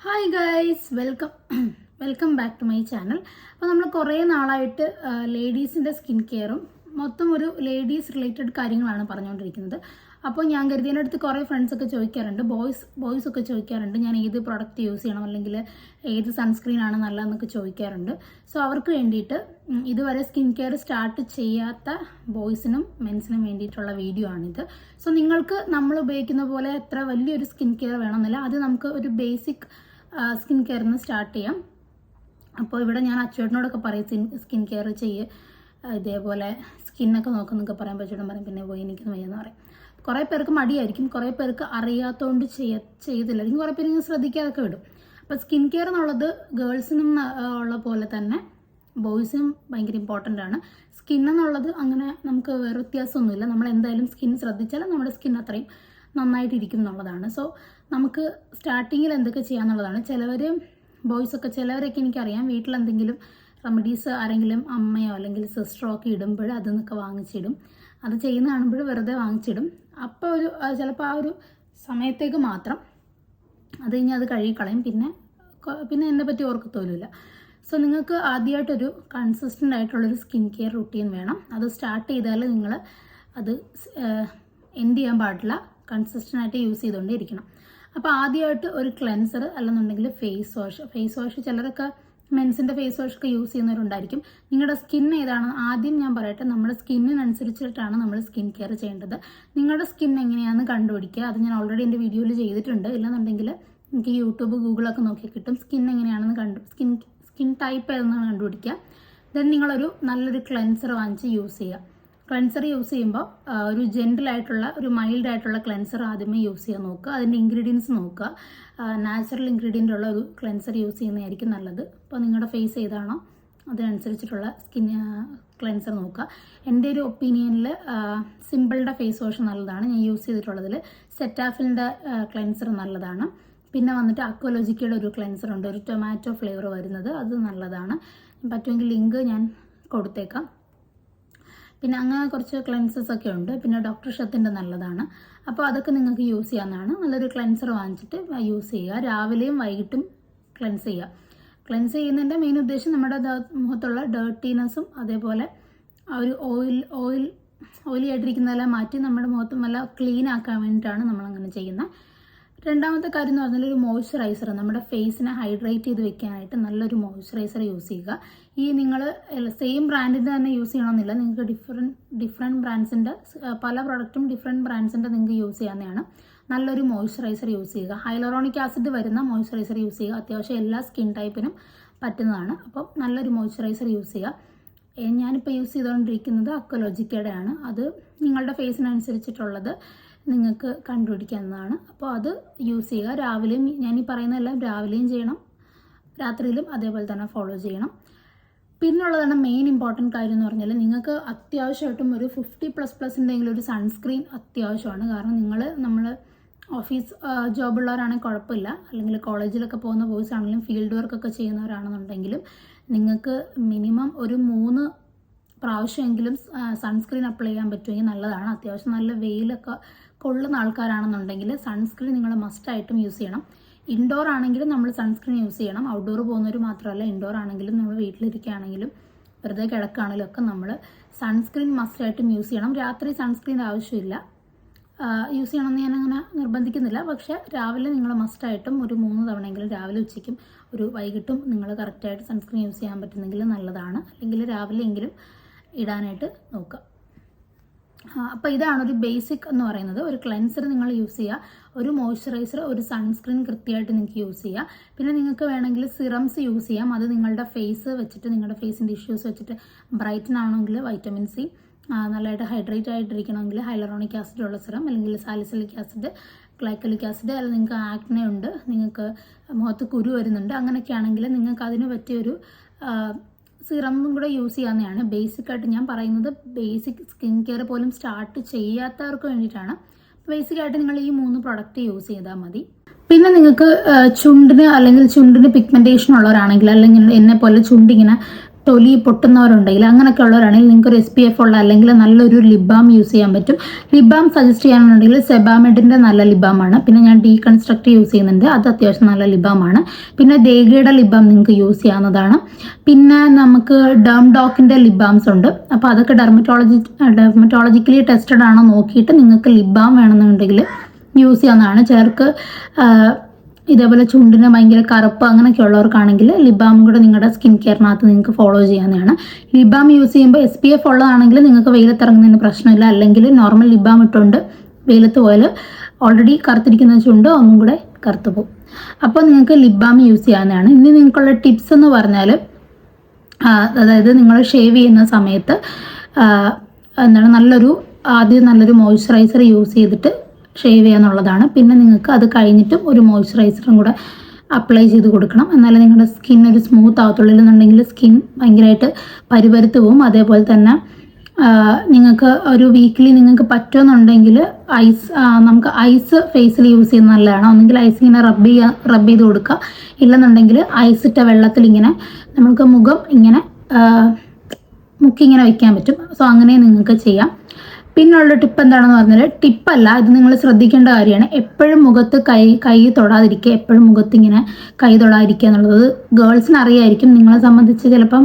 Hi guys, welcome back to my channel. അപ്പോൾ നമ്മൾ കുറേ നാളായിട്ട് ലേഡീസിൻ്റെ സ്കിൻ കെയറും മൊത്തം ഒരു ലേഡീസ് റിലേറ്റഡ് കാര്യങ്ങളാണ് പറഞ്ഞുകൊണ്ടിരിക്കുന്നത്. അപ്പോൾ ഞാൻ കരുതിയതിൻ്റെ അടുത്ത് കുറേ ഫ്രണ്ട്സൊക്കെ ചോദിക്കാറുണ്ട്, ബോയ്സ് ഒക്കെ ചോദിക്കാറുണ്ട് ഞാൻ ഏത് പ്രോഡക്റ്റ് യൂസ് ചെയ്യണം അല്ലെങ്കിൽ ഏത് സൺസ്ക്രീനാണ് നല്ലതെന്നൊക്കെ ചോദിക്കാറുണ്ട്. സോ അവർക്ക് വേണ്ടിയിട്ട് ഇതുവരെ സ്കിൻ കെയർ സ്റ്റാർട്ട് ചെയ്യാത്ത ബോയ്സിനും മെൻസിനും വേണ്ടിയിട്ടുള്ള വീഡിയോ ആണിത്. സോ നിങ്ങൾക്ക് നമ്മൾ ഉപയോഗിക്കുന്ന പോലെ എത്ര വലിയൊരു സ്കിൻ കെയർ വേണമെന്നില്ല, അത് നമുക്ക് ഒരു ബേസിക് സ്കിൻ കെയറിൽ നിന്ന് സ്റ്റാർട്ട് ചെയ്യാം. അപ്പോൾ ഇവിടെ ഞാൻ അച്ചുവേട്ടനോടൊക്കെ പറയും സ്കിൻ കെയർ ഇതേപോലെ സ്കിന്നൊക്കെ നോക്കുന്നൊക്കെ പറയാൻ പറ്റും പറയും, പിന്നെ പോയി എനിക്കൊന്നും വയ്യെന്ന് പറയും. കുറേ പേർക്ക് മടിയായിരിക്കും, കുറേ പേർക്ക് അറിയാത്തതുകൊണ്ട് ചെയ്തില്ലായിരിക്കും, കുറേ പേര് ഇങ്ങനെ ശ്രദ്ധിക്കാതൊക്കെ വിടും. അപ്പോൾ സ്കിൻ കെയർ എന്നുള്ളത് ഗേൾസിനും ഉള്ള പോലെ തന്നെ ബോയ്സിനും ഭയങ്കര ഇമ്പോർട്ടൻ്റ് ആണ്. സ്കിൻ എന്നുള്ളത് അങ്ങനെ നമുക്ക് വേറെ വ്യത്യാസമൊന്നുമില്ല. നമ്മൾ എന്തായാലും സ്കിൻ ശ്രദ്ധിച്ചാൽ നമ്മുടെ സ്കിൻ അത്രയും നന്നായിട്ടിരിക്കും എന്നുള്ളതാണ്. സോ നമുക്ക് സ്റ്റാർട്ടിങ്ങിൽ എന്തൊക്കെ ചെയ്യാന്നുള്ളതാണ്. ചിലവരൊക്കെ എനിക്കറിയാം വീട്ടിലെന്തെങ്കിലും റെമഡീസ് ആരെങ്കിലും അമ്മയോ അല്ലെങ്കിൽ സിസ്റ്ററോ ഒക്കെ ഇടുമ്പോൾ അതെന്നൊക്കെ വാങ്ങിച്ചിടും. അത് ചെയ്യുന്ന കാണുമ്പോൾ വെറുതെ വാങ്ങിച്ചിടും. അപ്പോൾ ചിലപ്പോൾ ആ ഒരു സമയത്തേക്ക് മാത്രം, അത് കഴിഞ്ഞാൽ അത് കഴുകിക്കളയും, പിന്നെ എന്നെ പറ്റി ഓർക്കത്തോലുമില്ല. സോ നിങ്ങൾക്ക് ആദ്യമായിട്ടൊരു കൺസിസ്റ്റൻ്റ് ആയിട്ടുള്ളൊരു സ്കിൻ കെയർ റുട്ടീൻ വേണം. അത് സ്റ്റാർട്ട് ചെയ്താൽ നിങ്ങൾ അത് എൻഡ് ചെയ്യാൻ പാടില്ല, കൺസിസ്റ്റൻ്റ് ആയിട്ട് യൂസ് ചെയ്തുകൊണ്ടേ ഇരിക്കണം. അപ്പോൾ ആദ്യമായിട്ട് ഒരു ക്ലെൻസർ അല്ലെന്നുണ്ടെങ്കിൽ ഫേസ് വാഷ് ചിലരൊക്കെ മെൻസിൻ്റെ ഫേസ് വാഷ് ഒക്കെ യൂസ് ചെയ്യുന്നവരുണ്ടായിരിക്കും. നിങ്ങളുടെ സ്കിൻ ഏതാണ് ആദ്യം ഞാൻ പറയട്ടെ, നമ്മുടെ സ്കിന്നിനനുസരിച്ചിട്ടാണ് നമ്മൾ സ്കിൻ കെയർ ചെയ്യേണ്ടത്. നിങ്ങളുടെ സ്കിൻ എങ്ങനെയാണെന്ന് കണ്ടുപിടിക്കുക. അത് ഞാൻ ഓൾറെഡി എൻ്റെ വീഡിയോയിൽ ചെയ്തിട്ടുണ്ട്. ഇല്ലെന്നുണ്ടെങ്കിൽ എനിക്ക് യൂട്യൂബ് ഗൂഗിളൊക്കെ നോക്കി കിട്ടും. സ്കിൻ എങ്ങനെയാണെന്ന് സ്കിൻ ടൈപ്പ് ഏതെന്നാണ് കണ്ടുപിടിക്കുക. ദെൻ നിങ്ങളൊരു നല്ലൊരു ക്ലെൻസർ വാങ്ങിച്ച് യൂസ് ചെയ്യുക. ക്ലെൻസർ യൂസ് ചെയ്യുമ്പോൾ ഒരു ജെൻറ്റിലായിട്ടുള്ള ഒരു മൈൽഡ് ആയിട്ടുള്ള ക്ലെൻസർ ആദ്യമേ യൂസ് ചെയ്യാൻ നോക്കുക. അതിൻ്റെ ഇൻഗ്രീഡിയൻസ് നോക്കുക. നാച്ചുറൽ ഇൻഗ്രീഡിയൻ്റ് ഉള്ള ഒരു ക്ലെൻസർ യൂസ് ചെയ്യുന്നതായിരിക്കും നല്ലത്. അപ്പോൾ നിങ്ങളുടെ ഫേസ് ഏതാണോ അതിനനുസരിച്ചിട്ടുള്ള ക്ലെൻസർ നോക്കുക. എൻ്റെ ഒരു ഒപ്പീനിയനിൽ സിമ്പിളുടെ ഫേസ് വാഷ് നല്ലതാണ്. ഞാൻ യൂസ് ചെയ്തിട്ടുള്ളതിൽ സെറ്റാഫിലിൻ്റെ ക്ലെൻസർ നല്ലതാണ്. പിന്നെ വന്നിട്ട് അക്വലോജിക്കയുടെ ഒരു ക്ലെൻസർ ഉണ്ട്, ഒരു ടൊമാറ്റോ ഫ്ലേവർ വരുന്നത്, അത് നല്ലതാണ്. പറ്റുമെങ്കിൽ ലിങ്ക് ഞാൻ കൊടുത്തേക്കാം. പിന്നെ അങ്ങനെ കുറച്ച് ക്ലെൻസസ് ഒക്കെ ഉണ്ട്. പിന്നെ ഡോക്ടർ ഷത്തിൻ്റെ നല്ലതാണ്. അപ്പോൾ അതൊക്കെ നിങ്ങൾക്ക് യൂസ് ചെയ്യാവുന്നതാണ്. നല്ലൊരു ക്ലെൻസർ വാങ്ങിച്ചിട്ട് യൂസ് ചെയ്യുക. രാവിലെയും വൈകിട്ടും ക്ലെൻസ് ചെയ്യുക. ക്ലെൻസ് ചെയ്യുന്നതിൻ്റെ മെയിൻ ഉദ്ദേശം നമ്മുടെ മുഖത്തുള്ള ഡേർട്ടിനെസ്സും അതേപോലെ ആ ഒരു ഓയിലി ആയിട്ടിരിക്കുന്നതെല്ലാം മാറ്റി നമ്മുടെ മുഖത്തും എല്ലാം ക്ലീൻ ആക്കാൻ വേണ്ടിയിട്ടാണ് നമ്മളങ്ങനെ ചെയ്യുന്നത്. രണ്ടാമത്തെ കാര്യം എന്ന് പറഞ്ഞാൽ ഒരു മോയ്സ്ചറൈസർ, നമ്മുടെ ഫേസിനെ ഹൈഡ്രേറ്റ് ചെയ്ത് വെക്കാനായിട്ട് നല്ലൊരു മോയ്സ്ചറൈസർ യൂസ് ചെയ്യുക. നിങ്ങൾ സെയിം ബ്രാൻഡിൻ്റെ തന്നെ യൂസ് ചെയ്യണമെന്നില്ല. നിങ്ങൾക്ക് ഡിഫറെൻറ്റ് ബ്രാൻഡ്സിൻ്റെ പല പ്രോഡക്റ്റും ഡിഫറെൻറ്റ് ബ്രാൻഡ്സിൻ്റെ നിങ്ങൾക്ക് യൂസ് ചെയ്യാവുന്നതാണ്. നല്ലൊരു മോയ്സ്ചറൈസർ യൂസ് ചെയ്യുക. ഹൈലറോണിക് ആസിഡ് വരുന്ന മോയ്സ്ചറൈസർ യൂസ് ചെയ്യുക. അത്യാവശ്യം എല്ലാ സ്കിൻ ടൈപ്പിനും പറ്റുന്നതാണ്. അപ്പോൾ നല്ലൊരു മോയ്സ്ചറൈസർ യൂസ് ചെയ്യുക. ഞാനിപ്പോൾ യൂസ് ചെയ്തുകൊണ്ടിരിക്കുന്നത് അക്വലോജിക്കയുടെ ആണ്. അത് നിങ്ങളുടെ ഫേസിനനുസരിച്ചിട്ടുള്ളത് നിങ്ങൾക്ക് കണ്ടുപിടിക്കാവുന്നതാണ്. അപ്പോൾ അത് യൂസ് ചെയ്യുക. രാവിലെയും ഞാൻ ഈ പറയുന്നതെല്ലാം രാവിലെയും ചെയ്യണം, രാത്രിയിലും അതേപോലെ തന്നെ ഫോളോ ചെയ്യണം. പിന്നുള്ളതാണ് മെയിൻ ഇമ്പോർട്ടൻറ്റ് കാര്യം എന്ന് പറഞ്ഞാൽ നിങ്ങൾക്ക് അത്യാവശ്യമായിട്ടും ഒരു 50++ എന്തെങ്കിലും ഒരു സൺസ്ക്രീൻ അത്യാവശ്യമാണ്. കാരണം നമ്മൾ ഓഫീസ് ജോബുള്ളവരാണെങ്കിൽ കുഴപ്പമില്ല, അല്ലെങ്കിൽ കോളേജിലൊക്കെ പോകുന്ന ബോയ്സ് ആണെങ്കിലും ഫീൽഡ് വർക്കൊക്കെ ചെയ്യുന്നവരാണെന്നുണ്ടെങ്കിലും നിങ്ങൾക്ക് മിനിമം ഒരു 3 പ്രാവശ്യമെങ്കിലും സൺസ്ക്രീൻ അപ്ലൈ ചെയ്യാൻ പറ്റുമെങ്കിൽ നല്ലതാണ്. അത്യാവശ്യം നല്ല വെയിലൊക്കെ കൊള്ളുന്ന ആൾക്കാരാണെന്നുണ്ടെങ്കിൽ സൺസ്ക്രീൻ നിങ്ങൾ മസ്റ്റായിട്ടും യൂസ് ചെയ്യണം. ഇൻഡോർ ആണെങ്കിലും നമ്മൾ സൺസ്ക്രീൻ യൂസ് ചെയ്യണം. ഔട്ട്ഡോർ പോകുന്നവർ മാത്രമല്ല, ഇൻഡോർ ആണെങ്കിലും നമ്മൾ വീട്ടിലിരിക്കുകയാണെങ്കിലും വെറുതെ കിടക്കുകയാണെങ്കിലും ഒക്കെ നമ്മൾ സൺസ്ക്രീൻ മസ്റ്റായിട്ടും യൂസ് ചെയ്യണം. രാത്രി സൺസ്ക്രീൻ ആവശ്യമില്ല, യൂസ് ചെയ്യണമെന്ന് ഞാൻ അങ്ങനെ നിർബന്ധിക്കുന്നില്ല. പക്ഷേ രാവിലെ നിങ്ങൾ മസ്റ്റായിട്ടും ഒരു 3 തവണയെങ്കിലും രാവിലെ ഉച്ചയ്ക്കും ഒരു വൈകിട്ടും നിങ്ങൾ കറക്റ്റായിട്ട് സൺസ്ക്രീൻ യൂസ് ചെയ്യാൻ പറ്റുന്നെങ്കിൽ നല്ലതാണ്. അല്ലെങ്കിൽ രാവിലെയെങ്കിലും ഇടാനായിട്ട് നോക്കുക. അപ്പോൾ ഇതാണ് ഒരു ബേസിക് എന്ന് പറയുന്നത്. ഒരു ക്ലെൻസർ നിങ്ങൾ യൂസ് ചെയ്യുക, ഒരു മോയ്സ്ചറൈസർ, ഒരു സൺസ്ക്രീൻ കൃത്യമായിട്ട് നിങ്ങൾക്ക് യൂസ് ചെയ്യുക. പിന്നെ നിങ്ങൾക്ക് വേണമെങ്കിൽ സിറംസ് യൂസ് ചെയ്യാം. അത് നിങ്ങളുടെ ഫേസ് വെച്ചിട്ട്, നിങ്ങളുടെ ഫേസിൻ്റെ ഇഷ്യൂസ് വെച്ചിട്ട് ബ്രൈറ്റൻ ആണെങ്കിൽ വൈറ്റമിൻ സി, നല്ലതായിട്ട് ഹൈഡ്രേറ്റ് ആയിട്ടിരിക്കണമെങ്കിൽ ഹൈലറോണിക് ആസിഡ് ഉള്ള സിറം, അല്ലെങ്കിൽ സാലിസിലിക് ആസിഡ്, ഗ്ലൈക്കോലിക് ആസിഡ്, അല്ലെങ്കിൽ നിങ്ങൾക്ക് ആക്നെ ഉണ്ട്, നിങ്ങൾക്ക് മുഖത്ത് കുരു വരുന്നുണ്ട്, അങ്ങനെയൊക്കെ ആണെങ്കിൽ നിങ്ങൾക്ക് അതിന് പറ്റിയൊരു സിറമും കൂടെ യൂസ് ചെയ്യാവുന്നതാണ്. ബേസിക്കായിട്ട് ഞാൻ പറയുന്നത് ബേസിക് സ്കിൻ കെയർ പോലും സ്റ്റാർട്ട് ചെയ്യാത്തവർക്ക് വേണ്ടിയിട്ടാണ്. ബേസിക്കായിട്ട് നിങ്ങൾ ഈ 3 പ്രൊഡക്റ്റ് യൂസ് ചെയ്താൽ മതി. പിന്നെ നിങ്ങൾക്ക് ചുണ്ടിന് പിഗ്മെന്റേഷൻ ഉള്ളവരാണെങ്കിൽ, അല്ലെങ്കിൽ എന്നെ പോലെ ചുണ്ടിങ്ങനെ തൊലി പൊട്ടുന്നവരുണ്ടെങ്കിൽ അങ്ങനെയൊക്കെ ഉള്ളവരാണെങ്കിൽ നിങ്ങൾക്ക് ഒരു SPF ഉള്ള അല്ലെങ്കിൽ നല്ലൊരു ലിപ് ബാം യൂസ് ചെയ്യാൻ പറ്റും. ലിപ് ബാം സജസ്റ്റ് ചെയ്യാനുണ്ടെങ്കിൽ സെബാമെഡിൻ്റെ നല്ല ലിപ് ബാമാണ്. പിന്നെ ഞാൻ ഡീകൺസ്ട്രക്ട് യൂസ് ചെയ്യുന്നുണ്ട്, അത് അത്യാവശ്യം നല്ല ലിപ് ബാമാണ്. പിന്നെ ദേഗയുടെ ലിപ് ബാം നിങ്ങൾക്ക് യൂസ് ചെയ്യാവുന്നതാണ്. പിന്നെ നമുക്ക് ഡോക്കിൻ്റെ ലിപ് ബാംസ് ഉണ്ട്. അപ്പോൾ അതൊക്കെ ഡെർമറ്റോളജിക്കലി ടെസ്റ്റഡ് ആണോ നോക്കിയിട്ട് നിങ്ങൾക്ക് ലിപ് ബാം വേണമെന്നുണ്ടെങ്കിൽ യൂസ് ചെയ്യാവുന്നതാണ്. ചിലർക്ക് ഇതേപോലെ ചുണ്ടിന് ഭയങ്കര കറുപ്പ് അങ്ങനെയൊക്കെ ഉള്ളവർക്കാണെങ്കിൽ ലിപ് ബാം കൂടെ നിങ്ങളുടെ സ്കിൻ കെയറിനകത്ത് നിങ്ങൾക്ക് ഫോളോ ചെയ്യാവുന്നതാണ്. ലിപ് ബാം യൂസ് ചെയ്യുമ്പോൾ SPF ഉള്ളതാണെങ്കിൽ നിങ്ങൾക്ക് വെയിലത്തിറങ്ങുന്നതിന് പ്രശ്നമില്ല. അല്ലെങ്കിൽ നോർമൽ ലിപ് ബാം ഇട്ടുകൊണ്ട് വെയിലത്ത് പോയാൽ ഓൾറെഡി കറുത്തിരിക്കുന്ന ചുണ്ട് ഒന്നും കൂടെ കറുത്തു പോകും. അപ്പോൾ നിങ്ങൾക്ക് ലിപ് ബാം യൂസ് ചെയ്യാവുന്നതാണ്. ഇനി നിങ്ങൾക്കുള്ള ടിപ്സ് എന്ന് പറഞ്ഞാൽ, അതായത് നിങ്ങൾ ഷേവ് ചെയ്യുന്ന സമയത്ത് ആദ്യം നല്ലൊരു മോയ്സ്ചറൈസർ യൂസ് ചെയ്തിട്ട് ഷേവ് ചെയ്യാന്നുള്ളതാണ്. പിന്നെ നിങ്ങൾക്ക് അത് കഴിഞ്ഞിട്ടും ഒരു മോയ്സ്ചറൈസറും കൂടെ അപ്ലൈ ചെയ്ത് കൊടുക്കണം. എന്നാലേ നിങ്ങളുടെ സ്കിൻ ഒരു സ്മൂത്ത് ആവത്തുള്ളൂ. ഇല്ലെന്നുണ്ടെങ്കിൽ സ്കിൻ ഭയങ്കരമായിട്ട് പരുപരുത്ത് പോവും. അതേപോലെ തന്നെ നിങ്ങൾക്ക് ഒരു വീക്കിലി നിങ്ങൾക്ക് പറ്റുമെന്നുണ്ടെങ്കിൽ നമുക്ക് ഐസ് ഫേസിൽ യൂസ് ചെയ്യുന്നത് നല്ലതാണ്. ഒന്നെങ്കിൽ ഐസ് ഇങ്ങനെ റബ്ബ് ചെയ്ത് കൊടുക്കുക, ഇല്ലെന്നുണ്ടെങ്കിൽ ഐസ് ഇട്ട വെള്ളത്തിൽ ഇങ്ങനെ നമുക്ക് മുഖം ഇങ്ങനെ മുക്കിങ്ങനെ വയ്ക്കാൻ പറ്റും. സോ അങ്ങനെ നിങ്ങൾക്ക് ചെയ്യാം. പിന്നുള്ള ടിപ്പ് എന്താണെന്ന് പറഞ്ഞാൽ, ടിപ്പല്ല, ഇത് നിങ്ങൾ ശ്രദ്ധിക്കേണ്ട കാര്യമാണ്. എപ്പോഴും മുഖത്ത് കൈ തൊടാതിരിക്കുക, എപ്പോഴും മുഖത്ത് ഇങ്ങനെ കൈ തൊടാതിരിക്കുക എന്നുള്ളത് ഗേൾസിന് അറിയായിരിക്കും. നിങ്ങളെ സംബന്ധിച്ച് ചിലപ്പം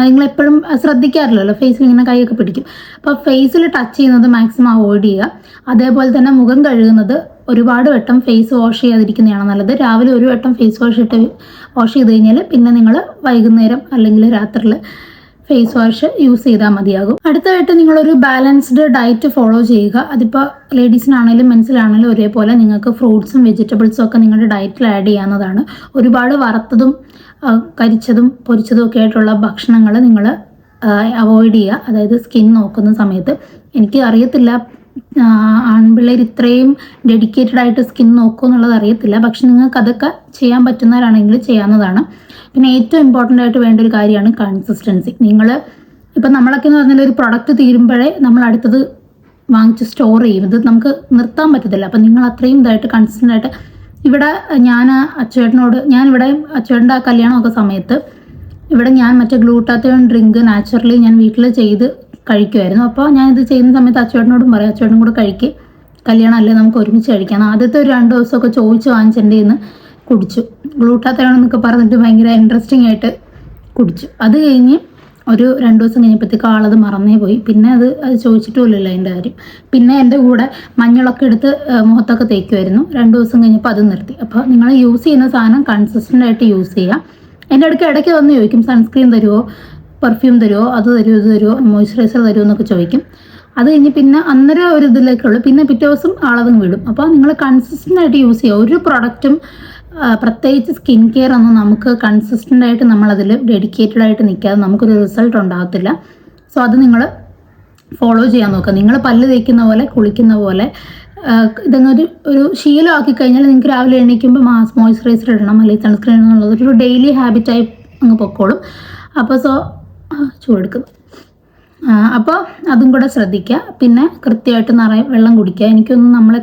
നിങ്ങളെപ്പോഴും ശ്രദ്ധിക്കാറില്ലല്ലോ, ഫേസിൽ ഇങ്ങനെ കൈയൊക്കെ പിടിക്കും. അപ്പോൾ ഫേസിൽ ടച്ച് ചെയ്യുന്നത് മാക്സിമം അവോയ്ഡ് ചെയ്യുക. അതേപോലെ തന്നെ മുഖം കഴുകുന്നത് ഒരുപാട് വട്ടം ഫേസ് വാഷ് ചെയ്യാതിരിക്കുന്നതാണ് നല്ലത്. രാവിലെ ഒരു വട്ടം ഫേസ് വാഷ് ചെയ്ത് കഴിഞ്ഞാൽ പിന്നെ നിങ്ങൾ വൈകുന്നേരം അല്ലെങ്കിൽ രാത്രിയിൽ ഫേസ് വാഷ് യൂസ് ചെയ്താൽ മതിയാകും. അടുത്തതായിട്ട് നിങ്ങളൊരു ബാലൻസ്ഡ് ഡയറ്റ് ഫോളോ ചെയ്യുക. അതിപ്പോൾ ലേഡീസിനാണെങ്കിലും മെൻസിലാണെങ്കിലും ഒരേപോലെ നിങ്ങൾക്ക് ഫ്രൂട്ട്സും വെജിറ്റബിൾസും ഒക്കെ നിങ്ങളുടെ ഡയറ്റിൽ ആഡ് ചെയ്യാവുന്നതാണ്. ഒരുപാട് വറുത്തതും കരിച്ചതും പൊരിച്ചതും ഒക്കെ ആയിട്ടുള്ള ഭക്ഷണങ്ങൾ നിങ്ങൾ അവോയ്ഡ് ചെയ്യുക. അതായത് സ്കിൻ നോക്കുന്ന സമയത്ത്, എനിക്ക് അറിയത്തില്ല ആൺപിള്ളേർ ഇത്രയും ഡെഡിക്കേറ്റഡ് ആയിട്ട് സ്കിൻ നോക്കുക എന്നുള്ളത് അറിയത്തില്ല. പക്ഷെ നിങ്ങൾക്ക് അതൊക്കെ ചെയ്യാൻ പറ്റുന്നവരാണെങ്കിൽ ചെയ്യാവുന്നതാണ്. പിന്നെ ഏറ്റവും ഇമ്പോർട്ടൻ്റ് ആയിട്ട് വേണ്ട ഒരു കാര്യമാണ് കൺസിസ്റ്റൻസി. ഇപ്പം നമ്മളൊക്കെ എന്ന് പറഞ്ഞാൽ ഒരു പ്രൊഡക്റ്റ് തീരുമ്പോഴേ നമ്മൾ അടുത്തത് വാങ്ങിച്ച് സ്റ്റോർ ചെയ്യും. ഇത് നമുക്ക് നിർത്താൻ പറ്റത്തില്ല. അപ്പം നിങ്ങൾ അത്രയും ഇതായിട്ട് കൺസിസ്റ്റൻ്റ് ആയിട്ട് ഇവിടെ ഞാനിവിടെ അച്ചുവേട്ടൻ്റെ കല്യാണമൊക്കെ സമയത്ത് ഇവിടെ ഞാൻ മറ്റേ ഗ്ലൂട്ടാത്തിയോൺ ഡ്രിങ്ക് നാച്ചുറലി ഞാൻ വീട്ടിൽ ചെയ്ത് കഴിക്കുമായിരുന്നു. അപ്പോൾ ഞാനിത് ചെയ്യുന്ന സമയത്ത് അച്ചുവേട്ടനോടും പറയും, അച്ചുവേട്ടനും കൂടെ കല്യാണം അല്ലേ നമുക്ക് ഒരുമിച്ച് കഴിക്കാം. ആദ്യത്തെ ഒരു 2 ദിവസമൊക്കെ ചോദിച്ച് വാങ്ങിച്ചെൻ്റെ നിന്ന് കുടിച്ചു. ഗ്ലൂട്ടാത്തിയോൺ എന്നൊക്കെ പറഞ്ഞിട്ട് ഭയങ്കര ഇൻട്രസ്റ്റിംഗ് ആയിട്ട് കുടിച്ചു. അത് കഴിഞ്ഞ് ഒരു 2 ദിവസം കഴിഞ്ഞപ്പോഴത്തേക്ക് ആളത് മറന്നേ പോയി. പിന്നെ അത് ചോദിച്ചിട്ടുമില്ലല്ലോ അതിൻ്റെ കാര്യം. പിന്നെ എൻ്റെ കൂടെ മഞ്ഞളൊക്കെ എടുത്ത് മുഖത്തൊക്കെ തേക്കുമായിരുന്നു. 2 ദിവസം കഴിഞ്ഞപ്പോൾ അത് നിർത്തി. അപ്പോൾ നിങ്ങൾ യൂസ് ചെയ്യുന്ന സാധനം കൺസിസ്റ്റൻ്റ് ആയിട്ട് യൂസ് ചെയ്യുക. എൻ്റെ ഇടയ്ക്ക് വന്ന് ചോദിക്കും, സൺസ്ക്രീൻ തരുമോ, പെർഫ്യൂം തരുമോ, അത് തരുമോ, ഇത് തരുമോ, മോയ്സ്ചറൈസർ തരുമോ എന്നൊക്കെ ചോദിക്കും. അത് കഴിഞ്ഞ് പിന്നെ അന്നേരം ഒരു ഇതിലേക്കുള്ളൂ. പിന്നെ പിറ്റേ ദിവസം ആളതും വിടും. അപ്പോൾ നിങ്ങൾ കൺസിസ്റ്റൻ്റ് ആയിട്ട് യൂസ് ചെയ്യുക. ഒരു പ്രൊഡക്റ്റും പ്രത്യേകിച്ച് സ്കിൻ കെയർ ഒന്നും നമുക്ക് കൺസിസ്റ്റൻ്റ് ആയിട്ട് നമ്മളതിൽ ഡെഡിക്കേറ്റഡ് ആയിട്ട് നിൽക്കാതെ നമുക്കൊരു റിസൾട്ട് ഉണ്ടാകത്തില്ല. സോ അത് നിങ്ങൾ ഫോളോ ചെയ്യാൻ നോക്കുക. നിങ്ങൾ പല്ല് തേക്കുന്ന പോലെ കുളിക്കുന്ന പോലെ ഒരു ശീലമാക്കി കഴിഞ്ഞാൽ നിങ്ങൾക്ക് രാവിലെ എണീക്കുമ്പോൾ മോയ്സ്ചറൈസർ ഇടണം അല്ലെങ്കിൽ സൺസ്ക്രീൻ ഇടണം എന്നുള്ളത് ഒരു ഡെയിലി ഹാബിറ്റായി അങ്ങ് പൊക്കോളും. അപ്പോൾ ചൂടെടുക്കുന്നു. അപ്പോൾ അതും കൂടെ ശ്രദ്ധിക്കുക. പിന്നെ കൃത്യമായിട്ട് നിറയെ വെള്ളം കുടിക്കുക. എനിക്കൊന്നും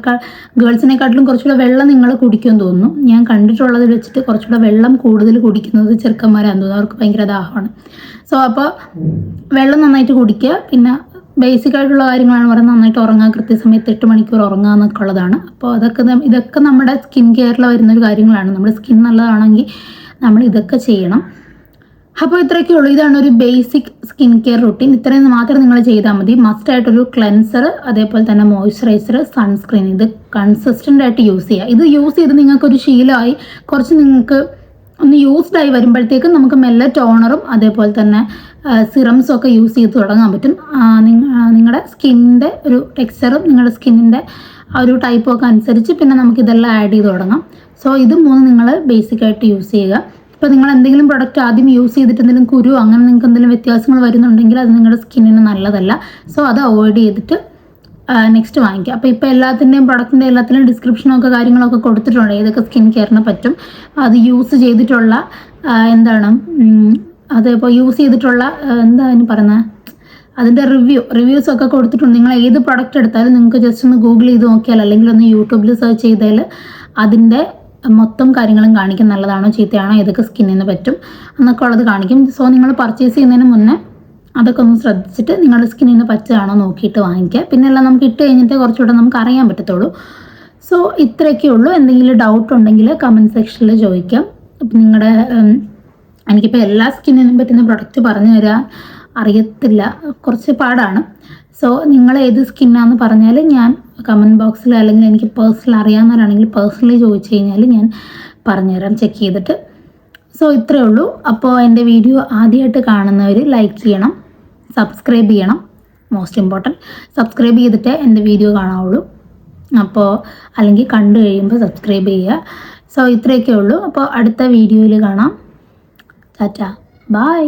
ഗേൾസിനെക്കാട്ടിലും കുറച്ചുകൂടെ വെള്ളം നിങ്ങൾ കുടിക്കുമെന്ന് തോന്നുന്നു. ഞാൻ കണ്ടിട്ടുള്ളത് വെച്ചിട്ട് കുറച്ചുകൂടെ വെള്ളം കൂടുതൽ കുടിക്കുന്നത് ചെറുക്കന്മാരാണെന്ന് തോന്നുന്നു. അവർക്ക് ഭയങ്കര ദാഹമാണ്. അപ്പോൾ വെള്ളം നന്നായിട്ട് കുടിക്കുക. പിന്നെ ബേസിക് ആയിട്ടുള്ള കാര്യങ്ങളാണ് പറയുന്നത്. നന്നായിട്ട് ഉറങ്ങുക, കൃത്യസമയത്ത് 8 മണിക്കൂർ ഉറങ്ങുക എന്നൊക്കെ ഉള്ളതാണ്. അപ്പോൾ ഇതൊക്കെ നമ്മുടെ സ്കിൻ കെയറിൽ വരുന്നൊരു കാര്യങ്ങളാണ്. നമ്മുടെ സ്കിൻ നല്ലതാണെങ്കിൽ നമ്മൾ ഇതൊക്കെ ചെയ്യണം. അപ്പോൾ ഇത്രയൊക്കെ ഉള്ളൂ. ഇതാണ് ഒരു ബേസിക് സ്കിൻ കെയർ റൂട്ടീൻ. ഇത്രയും മാത്രം നിങ്ങൾ ചെയ്താൽ മതി. മസ്റ്റായിട്ടൊരു ക്ലെൻസർ, അതേപോലെ തന്നെ മോയ്സ്ചറൈസർ, സൺസ്ക്രീൻ, ഇത് കൺസിസ്റ്റൻ്റ് ആയിട്ട് യൂസ് ചെയ്യുക. ഇത് യൂസ് ചെയ്ത് നിങ്ങൾക്കൊരു ശീലമായി കുറച്ച് നിങ്ങൾക്ക് ഒന്ന് യൂസ്ഡ് ആയി വരുമ്പോഴത്തേക്കും നമുക്ക് മെല്ലെ ടോണറും അതേപോലെ തന്നെ സിറംസും ഒക്കെ യൂസ് ചെയ്ത് തുടങ്ങാൻ പറ്റും. നിങ്ങളുടെ സ്കിന്നിൻ്റെ ഒരു ടെക്സ്ചറും നിങ്ങളുടെ സ്കിന്നിൻ്റെ ആ ഒരു ടൈപ്പും ഒക്കെ അനുസരിച്ച് പിന്നെ നമുക്കിതെല്ലാം ആഡ് ചെയ്ത് തുടങ്ങാം. സോ ഇത് 3 നിങ്ങൾ ബേസിക്കായിട്ട് യൂസ് ചെയ്യുക. ഇപ്പോൾ നിങ്ങൾ എന്തെങ്കിലും പ്രൊഡക്റ്റ് ആദ്യം യൂസ് ചെയ്തിട്ട് എന്തെങ്കിലും കുരു അങ്ങനെ നിങ്ങൾക്ക് എന്തെങ്കിലും വ്യത്യാസങ്ങൾ വരുന്നുണ്ടെങ്കിൽ അത് നിങ്ങളുടെ സ്കിന്നിന് നല്ലതല്ല. സോ അത് അവോയ്ഡ് ചെയ്തിട്ട് നെക്സ്റ്റ് വാങ്ങിക്കുക. അപ്പോൾ ഇപ്പോൾ പ്രൊഡക്റ്റിൻ്റെ എല്ലാത്തിൻ്റെയും ഡിസ്ക്രിപ്ഷനൊക്കെ കാര്യങ്ങളൊക്കെ കൊടുത്തിട്ടുണ്ട്, ഏതൊക്കെ സ്കിൻ കെയറിന് പറ്റും, അത് യൂസ് ചെയ്തിട്ടുള്ള അതേപോലെ യൂസ് ചെയ്തിട്ടുള്ള പറയുന്നത് അതിൻ്റെ റിവ്യൂസ് ഒക്കെ കൊടുത്തിട്ടുണ്ട്. നിങ്ങൾ ഏത് പ്രൊഡക്റ്റ് എടുത്താലും നിങ്ങൾക്ക് ജസ്റ്റ് ഒന്ന് ഗൂഗിൾ ചെയ്ത് നോക്കിയാൽ അല്ലെങ്കിൽ ഒന്ന് യൂട്യൂബിൽ സെർച്ച് ചെയ്താൽ അതിൻ്റെ മൊത്തം കാര്യങ്ങളും കാണിക്കും, നല്ലതാണോ ചീത്തയാണോ, ഏതൊക്കെ സ്കിന്നിന് പറ്റും എന്നൊക്കെ ഉള്ളത് കാണിക്കും. സോ നിങ്ങൾ പർച്ചേസ് ചെയ്യുന്നതിന് മുന്നേ അതൊക്കെ ഒന്ന് ശ്രദ്ധിച്ചിട്ട് നിങ്ങളുടെ സ്കിന്നിന് പറ്റുകയാണോ നോക്കിയിട്ട് വാങ്ങിക്കുക. പിന്നെ എല്ലാം നമുക്ക് ഇട്ട് കഴിഞ്ഞിട്ട് കുറച്ചുകൂടെ നമുക്ക് അറിയാൻ പറ്റത്തുള്ളൂ. സോ ഇത്രയൊക്കെ ഉള്ളൂ. എന്തെങ്കിലും ഡൗട്ട് ഉണ്ടെങ്കിൽ കമൻറ്റ് സെക്ഷനിൽ ചോദിക്കാം. അപ്പം നിങ്ങളുടെ എനിക്കിപ്പോൾ എല്ലാ സ്കിന്നിനും പറ്റുന്ന പ്രൊഡക്റ്റ് പറഞ്ഞു തരാൻ അറിയത്തില്ല, കുറച്ച് പാടാണ്. സോ നിങ്ങൾ ഏത് സ്കിന്നാന്ന് പറഞ്ഞാൽ ഞാൻ കമൻറ്റ് ബോക്സിൽ അല്ലെങ്കിൽ എനിക്ക് പേഴ്സണൽ അറിയാവുന്നവരാണെങ്കിൽ പേഴ്സണലി ചോദിച്ചു കഴിഞ്ഞാൽ ഞാൻ പറഞ്ഞുതരാം ചെക്ക് ചെയ്തിട്ട്. സോ ഇത്രയേ ഉള്ളൂ. അപ്പോൾ എൻ്റെ വീഡിയോ ആദ്യമായിട്ട് കാണുന്നവർ ലൈക്ക് ചെയ്യണം, സബ്സ്ക്രൈബ് ചെയ്യണം. മോസ്റ്റ് ഇമ്പോർട്ടൻറ്റ്, സബ്സ്ക്രൈബ് ചെയ്തിട്ടേ എൻ്റെ വീഡിയോ കാണാവുള്ളൂ. അപ്പോൾ അല്ലെങ്കിൽ കണ്ടു കഴിയുമ്പോൾ സബ്സ്ക്രൈബ് ചെയ്യുക. സോ ഇത്രയൊക്കെ ഉള്ളൂ. അപ്പോൾ അടുത്ത വീഡിയോയിൽ കാണാം. ടാറ്റ, ബൈ.